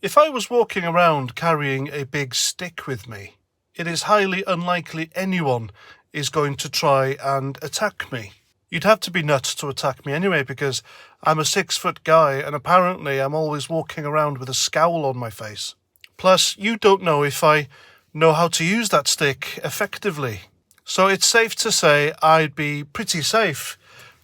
If I was walking around carrying a big stick with me, it is highly unlikely anyone is going to try and attack me. You'd have to be nuts to attack me anyway, because I'm a 6-foot guy and apparently I'm always walking around with a scowl on my face. Plus, you don't know if I know how to use that stick effectively. So it's safe to say I'd be pretty safe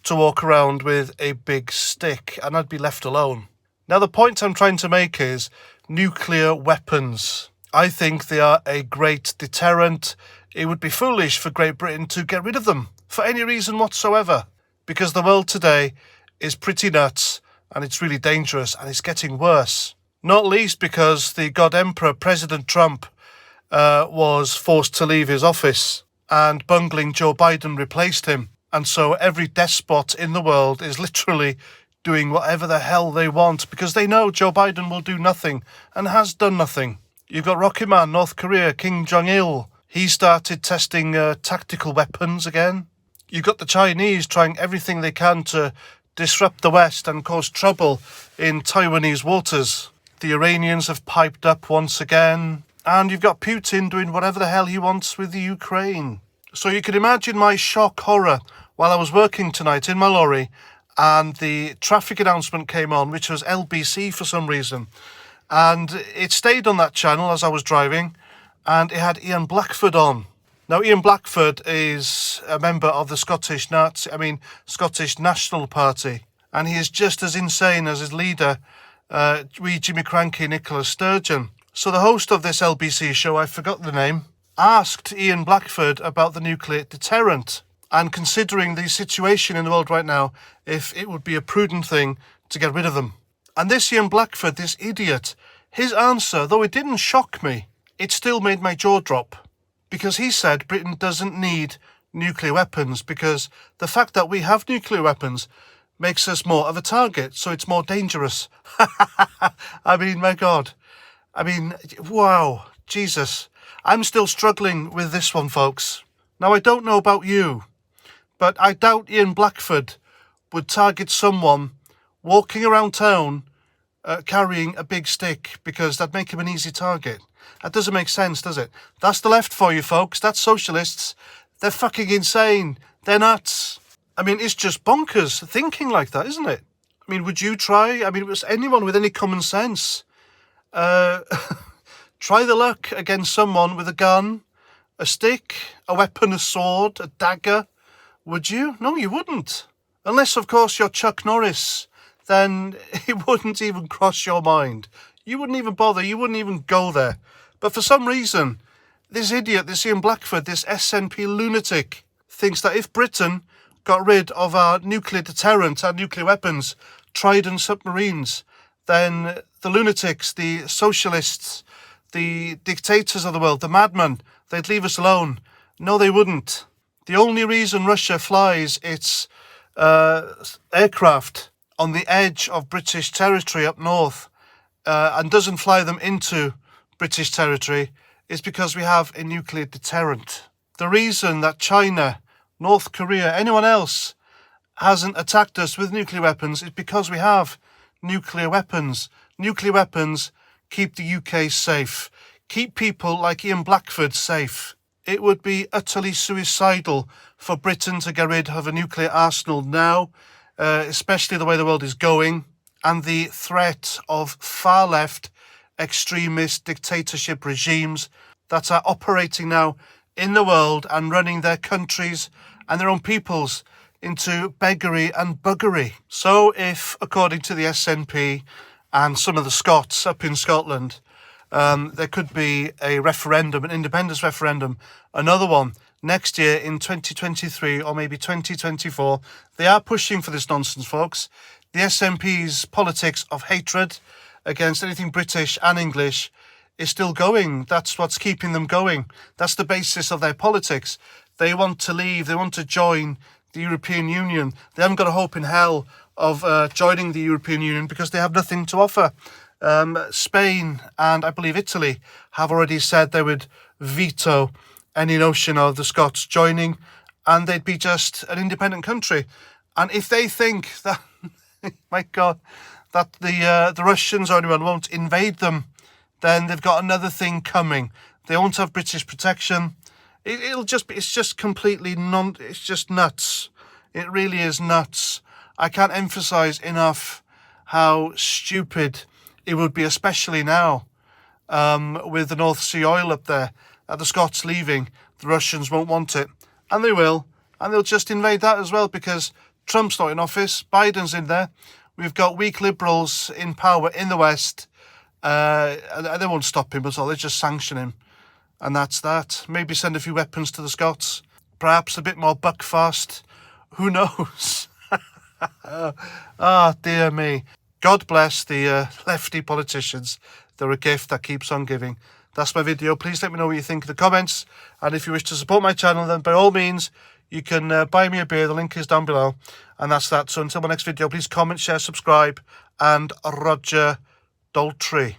to walk around with a big stick and I'd be left alone. Now, the point I'm trying to make is nuclear weapons. I think they are a great deterrent. It would be foolish for Great Britain to get rid of them for any reason whatsoever, because the world today is pretty nuts and it's really dangerous and it's getting worse. Not least because the God Emperor, President Trump, was forced to leave his office and bungling Joe Biden replaced him. And so every despot in the world is literally doing whatever the hell they want because they know Joe Biden will do nothing and has done nothing. You've got Rocket Man, North Korea, Kim Jong-il. He started testing tactical weapons again. You've got the Chinese trying everything they can to disrupt the West and cause trouble in Taiwanese waters. The Iranians have piped up once again. And you've got Putin doing whatever the hell he wants with the Ukraine. So you can imagine my shock horror while I was working tonight in my lorry and the traffic announcement came on, which was LBC for some reason. And it stayed on that channel as I was driving, and it had Ian Blackford on. Now, Ian Blackford is a member of the Scottish National Party, and he is just as insane as his leader, wee Jimmy Cranky Nicola Sturgeon. So the host of this LBC show, I forgot the name, asked Ian Blackford about the nuclear deterrent, and considering the situation in the world right now, if it would be a prudent thing to get rid of them. And this Ian Blackford, this idiot, his answer, though it didn't shock me, it still made my jaw drop. Because he said Britain doesn't need nuclear weapons because the fact that we have nuclear weapons makes us more of a target, so it's more dangerous. I mean, my God. I mean, wow, Jesus. I'm still struggling with this one, folks. Now, I don't know about you, but I doubt Ian Blackford would target someone walking around town carrying a big stick because that'd make him an easy target. That doesn't make sense, does it? That's the left for you, folks. That's socialists. They're fucking insane. They're nuts. I mean, it's just bonkers thinking like that, isn't it? I mean, would you try? I mean, it was anyone with any common sense. Try the luck against someone with a gun, a stick, a weapon, a sword, a dagger. Would you? No, you wouldn't. Unless, of course, you're Chuck Norris. Then it wouldn't even cross your mind. You wouldn't even bother. You wouldn't even go there. But for some reason, this idiot, this Ian Blackford, this SNP lunatic, thinks that if Britain got rid of our nuclear deterrent, our nuclear weapons, Trident submarines, then the lunatics, the socialists, the dictators of the world, the madmen, they'd leave us alone. No, they wouldn't. The only reason Russia flies its aircraft on the edge of British territory up north and doesn't fly them into British territory is because we have a nuclear deterrent. The reason that China, North Korea, anyone else hasn't attacked us with nuclear weapons is because we have nuclear weapons. Nuclear weapons keep the UK safe, keep people like Ian Blackford safe. It would be utterly suicidal for Britain to get rid of a nuclear arsenal now, especially the way the world is going, and the threat of far-left extremist dictatorship regimes that are operating now in the world and running their countries and their own peoples into beggary and buggery. So if, according to the SNP and some of the Scots up in Scotland, there could be a referendum, an independence referendum, another one next year in 2023 or maybe 2024. They are pushing for this nonsense, folks. The SNP's politics of hatred against anything British and English is still going. That's what's keeping them going. That's the basis of their politics. They want to leave. They want to join the European Union. They haven't got a hope in hell of joining the European Union because they have nothing to offer. Spain and I believe Italy have already said they would veto any notion of the Scots joining, and they'd be just an independent country. And if they think that, my God, that the Russians or anyone won't invade them, then they've got another thing coming. They won't have British protection. It's just completely it's just nuts. It really is nuts. I can't emphasize enough how stupid it would be, especially now, with the North Sea oil up there. The Scots leaving, the Russians won't want it. And they will. And they'll just invade that as well, because Trump's not in office. Biden's in there. We've got weak liberals in power in the West. And they won't stop him at all. They just sanction him. And that's that. Maybe send a few weapons to the Scots. Perhaps a bit more buckfast. Who knows? Dear me. God bless the lefty politicians. They're a gift that keeps on giving. That's my video. Please let me know what you think in the comments. And if you wish to support my channel, then by all means, you can buy me a beer. The link is down below. And that's that. So until my next video, please comment, share, subscribe. And Roger Daltrey.